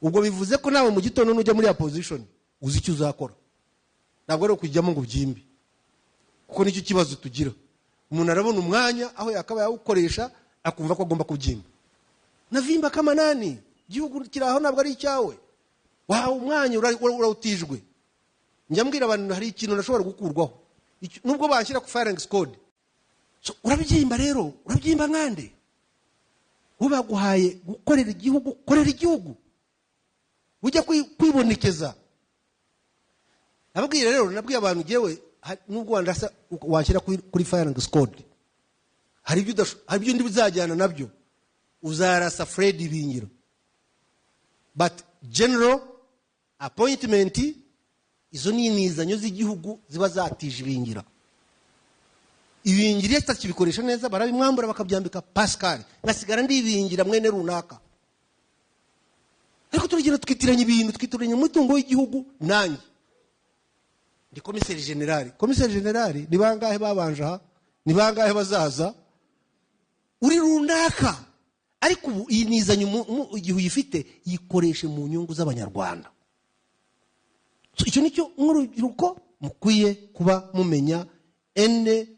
ubwo bivuze ko nawe mu gitondo nujya muri opposition uzi icyo uzakora, ntabwo ari ukujyamo ngo byimbi, kuko nicyo kibazo tugira. Umuntu arabona umwanya aho yakaba yawukoresha akumva ko agomba kubyimba. Navimba kama nani, igihugu kiraho ntabwo ari icyawe, wahawe umwanya urawutijwe. Njya mbwira abantu hari ikintu nashobora gukurwaho nubwo banshyira ku firing squad. Urabyimba rero, urabyimba nkande, ubaguhaye gukorera igihugu, korera igihugu, ujya kwibonekeza. Nababwira rero, nabwiye abantu ngewe nubwo wandasa washyira kuri firing squad, hari ibyo ndi bizajyana nabyo, uzarasa Fred Ibingiro, but general appointment izo ni inizanyo z'igihugu ziba zatije Ibingira. Ibingira yatakibikoresha neza barabimwambura bakabyambika Pascal, ngasigara ndi Ibingira mwene runaka. Ariko turagenda twitiranya ibintu, twitiranya umutungo w'igihugu. Nanjye ndi komiseri generali. Komiseri generali ni bangahe babanje aha, ni bangahe bazaza, uri runaka. Ariko ubu iyi nizanyo igihe uyifite yikoreshe mu nyungu z'abanyarwanda. Icyo nicyo nk'urubyiruko mukwiye kuba mumenya. Ene